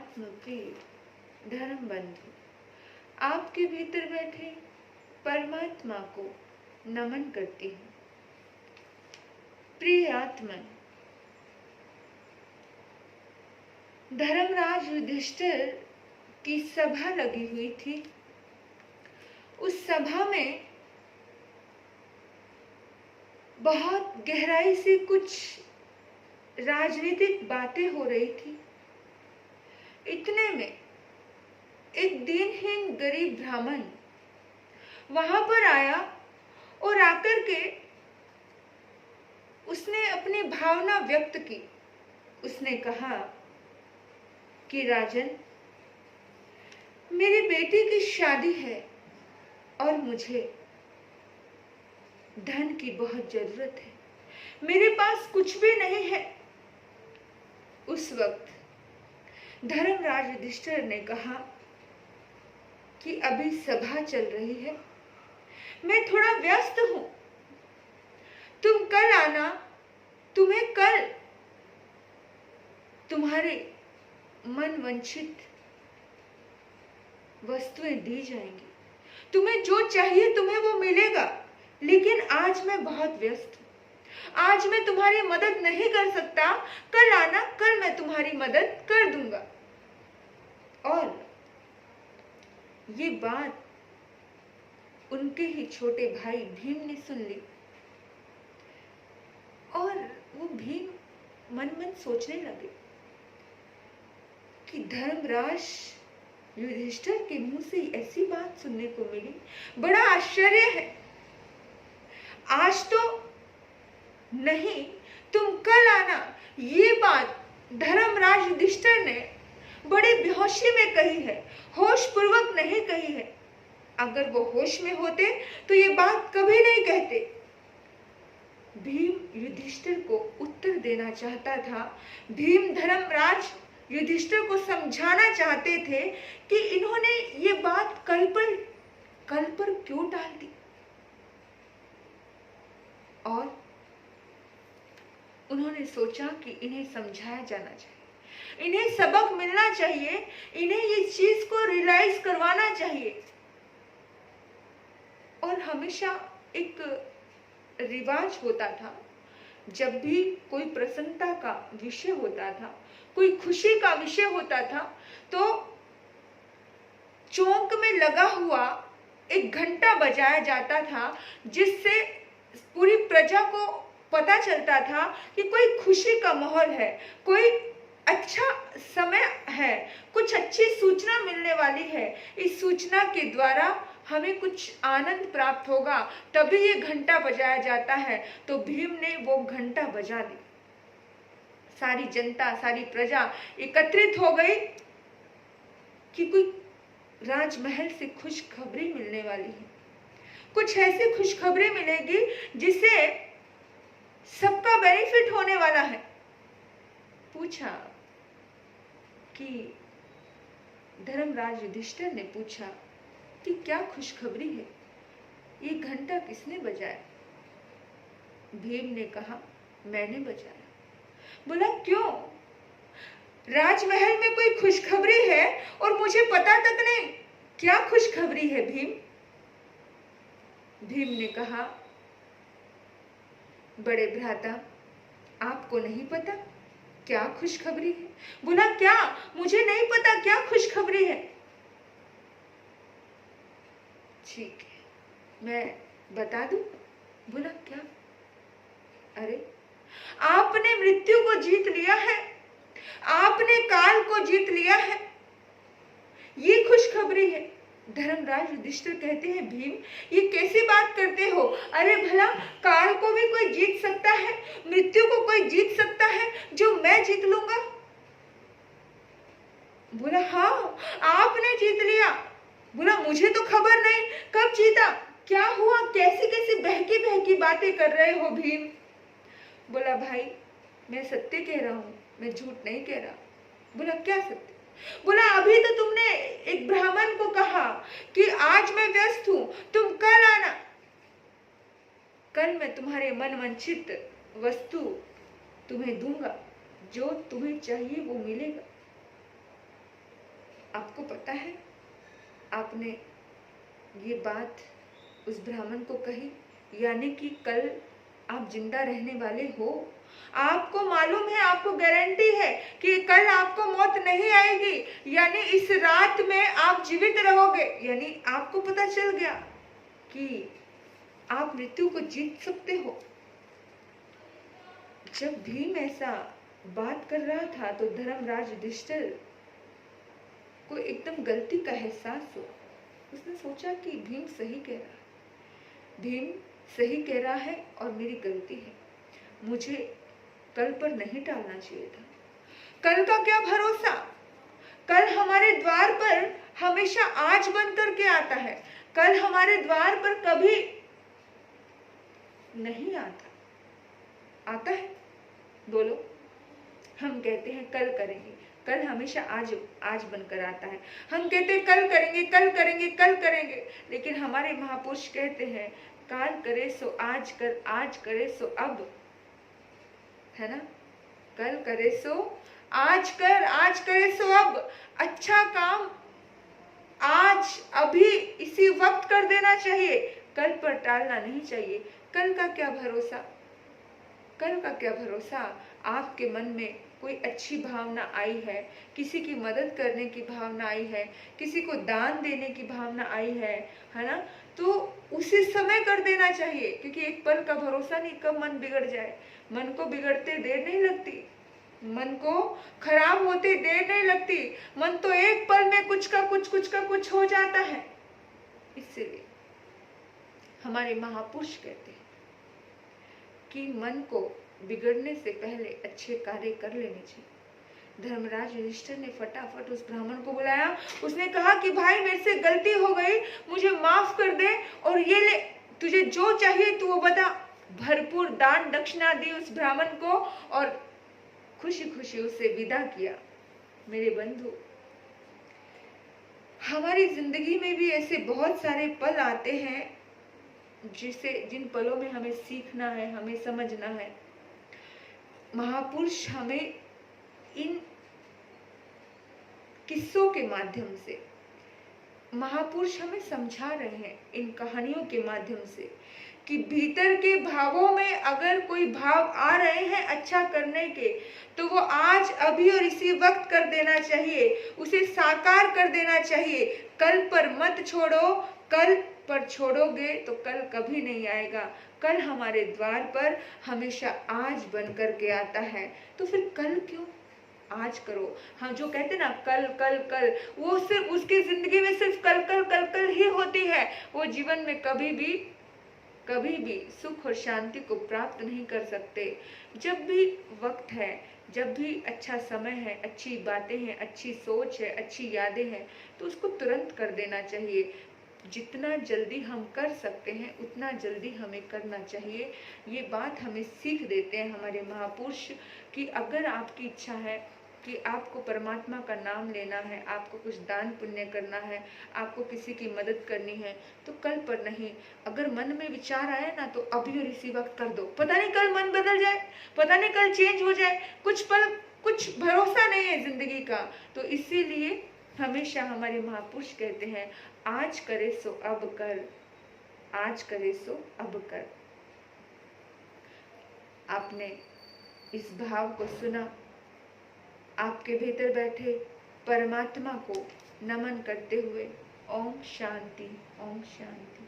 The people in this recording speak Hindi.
आत्मप्रिय धर्म बंधु, आपके भीतर बैठे परमात्मा को नमन करती हूँ। प्रिय आत्मन, धर्मराज युधिष्ठिर की सभा लगी हुई थी। उस सभा में बहुत गहराई से कुछ राजनीतिक बातें हो रही थी। इतने में एक दीनहीन गरीब ब्राह्मण वहां पर आया और आकर के उसने अपनी भावना व्यक्त की। उसने कहा कि राजन, मेरी बेटी की शादी है और मुझे धन की बहुत जरूरत है। मेरे पास कुछ भी नहीं है। उस वक्त धर्मराज युधिष्ठिर ने कहा कि अभी सभा चल रही है, मैं थोड़ा व्यस्त हूं, तुम कल आना, तुम्हें कल तुम्हारे मन वांछित वस्तुएं दी जाएंगी। तुम्हें जो चाहिए तुम्हें वो मिलेगा, लेकिन आज मैं बहुत व्यस्त हूं। आज मैं तुम्हारी मदद नहीं कर सकता। कल आना, कल मैं तुम्हारी मदद कर दूंगा। और ये बात उनके ही छोटे भाई भीम ने सुन ली और वो भीम मन मन सोचने लगे कि धर्मराज युधिष्ठिर के मुंह से ऐसी बात सुनने को मिली, बड़ा आश्चर्य है। आज तो नहीं, तुम कल आना, ये बात धर्मराज युधिष्ठिर ने बड़े बेहोशी में कही है, होश पूर्वक नहीं कही है। अगर वो होश में होते तो ये बात कभी नहीं कहते। भीम युधिष्ठिर को उत्तर देना चाहता था। भीम धर्मराज युधिष्ठिर को समझाना चाहते थे कि इन्होंने ये बात कल पर क्यों टाल दी, और उन्होंने सोचा कि इन्हें समझाया जाना चाहिए, इन्हें सबक मिलना चाहिए, इन्हें ये चीज को रियलाइज करवाना चाहिए। और हमेशा एक रिवाज होता था, जब भी कोई प्रसन्नता का विषय होता था, कोई खुशी का विषय होता था, तो चौक में लगा हुआ एक घंटा बजाया जाता था, जिससे पूरी प्रजा को पता चलता था कि कोई खुशी का माहौल है, कोई अच्छा समय है, कुछ अच्छी सूचना मिलने वाली है। इस सूचना के द्वारा हमें कुछ आनंद प्राप्त होगा, तभी ये घंटा बजाया जाता है। तो भीम ने वो घंटा बजा दी। सारी जनता, सारी प्रजा एकत्रित हो गई कि कोई राजमहल से खुशखबरी मिलने वाली है, कुछ ऐसी खुशखबरी मिलेगी जिससे सबका बेनिफिट होने वाला है। पूछा कि धर्मराज युधिष्ठिर ने पूछा कि क्या खुशखबरी है, ये घंटा किसने बजाया? भीम ने कहा, मैंने बजाया। बोला, क्यों? राजमहल में कोई खुशखबरी है और मुझे पता तक नहीं, क्या खुशखबरी है भीम? भीम ने कहा, बड़े भ्राता, आपको नहीं पता क्या खुशखबरी है? बोला, क्या? मुझे नहीं पता क्या खुशखबरी है। ठीक है, मैं बता दूं। बोला, क्या? अरे, आपने मृत्यु को जीत लिया है, आपने काल को जीत लिया है, ये खुशखबरी है। धर्मराज युधिष्ठिर कहते हैं, भीम, ये कैसी बात करते हो? अरे भला, काल को भी कोई जीत सकता है, मृत्यु को कोई जीत सकता है जो मैं जीत लूंगा? बोला, हाँ, आपने जीत लिया। बोला, मुझे तो खबर नहीं, कब जीता, क्या हुआ, कैसी कैसी बहकी बहकी बातें कर रहे हो भीम? बोला, भाई, मैं सत्य कह रहा हूं, मैं झूठ नहीं कह रहा। बोला, क्या सत्य? बोला, अभी तो तुमने एक ब्राह्मण को कहा कि आज मैं व्यस्त हूं, तुम कल आना, कल मैं तुम्हारे मन वांछित वस्तु तुम्हें दूंगा, जो तुम्हें चाहिए वो मिलेगा। आपको पता है, आपने ये बात उस ब्राह्मण को कही, यानी कि कल आप जिंदा रहने वाले हो। आपको मालूम है, आपको गारंटी है कि कल आपको मौत नहीं आएगी, यानी इस रात में आप जीवित रहोगे। यानी आपको पता चल गया कि आप मृत्यु को जीत सकते हो। जब भीम ऐसा बात कर रहा था तो धर्मराज युधिष्ठिर को एकदम गलती का एहसास हुआ। उसने सोचा कि भीम सही कह रहा है, भीम सही कह रहा है और मेरी गलती है, मुझे कल पर नहीं टालना चाहिए था। कल का क्या भरोसा, कल हमारे द्वार पर हमेशा आज बन करके आता है, कल हमारे द्वार पर कभी नहीं आता। आता है? बोलो। हम कहते हैं कल करेंगे, कल हमेशा आज बनकर आता है। हम कहते हैं कल करेंगे, कल करेंगे, कल करेंगे, लेकिन हमारे महापुरुष कहते हैं काल करे सो आज कर, आज करे सो अब, है ना। कल करे सो आज कर, आज करे सो अब। अच्छा काम आज अभी इसी वक्त कर देना चाहिए, कल पर टालना नहीं चाहिए। कल का क्या भरोसा, कल का क्या भरोसा। आपके मन में कोई अच्छी भावना आई है, किसी की मदद करने की भावना आई है, किसी को दान देने की भावना आई है ना, तो उसी समय कर देना चाहिए, क्योंकि एक पल का भरोसा नहीं कब मन बिगड़ जाए। मन को बिगड़ते देर नहीं लगती, मन को खराब होते देर नहीं लगती। मन तो एक पल में कुछ का कुछ हो जाता है। इसलिए हमारे महापुरुष कहते हैं कि मन को बिगड़ने से पहले अच्छे कार्य कर लेने चाहिए। धर्मराज युधिष्ठिर ने फटाफट उस ब्राह्मण को बुलाया। उसने कहा कि भाई मेरे से गलती हो गई, मुझे माफ कर दे, और ये ले, तुझे जो चाहिए तू वो बता। भरपूर दान दक्षिणा दी उस ब्राह्मण को और खुशी खुशी उसे विदा किया। मेरे बंधु, हमारी जिंदगी में भी ऐसे बहुत सारे पल आते हैं जिन पलों में हमें सीखना है, हमें समझना है। महापुरुष हमें इन किस्सों के माध्यम से, महापुरुष हमें समझा रहे हैं इन कहानियों के माध्यम से कि भीतर के भावों में अगर कोई भाव आ रहे हैं अच्छा करने के, तो वो आज अभी और इसी वक्त कर देना चाहिए, उसे साकार कर देना चाहिए। कल पर मत छोड़ो, कल पर छोड़ोगे तो कल कभी नहीं आएगा। कल हमारे द्वार पर हमेशा आज बन करके आता है, तो फिर कल क्यों, आज करो। हम जो कहते ना कल कल कल, वो सिर्फ उसकी जिंदगी में सिर्फ कल कल कल कल ही होती है। वो जीवन में कभी भी सुख और शांति को प्राप्त नहीं कर सकते। जब भी वक्त है, जब भी अच्छा समय है, अच्छी बातें हैं, अच्छी सोच है, अच्छी यादें हैं, तो उसको तुरंत कर देना चाहिए। जितना जल्दी हम कर सकते हैं उतना जल्दी हमें करना चाहिए। ये बात हमें सीख देते हैं हमारे महापुरुष कि अगर आपकी इच्छा है कि आपको परमात्मा का नाम लेना है, आपको कुछ दान पुण्य करना है, आपको किसी की मदद करनी है, तो कल पर नहीं, अगर मन में विचार आया ना तो अभी और इसी वक्त कर दो। पता नहीं कल मन बदल जाए, पता नहीं कल चेंज हो जाए, कुछ भरोसा नहीं है जिंदगी का। तो इसीलिए हमेशा हमारे महापुरुष कहते हैं आज करे सो अब कर, आज करे सो अब कर। आपने इस भाव को सुना, आपके भीतर बैठे परमात्मा को नमन करते हुए ओम शांति, ओम शांति।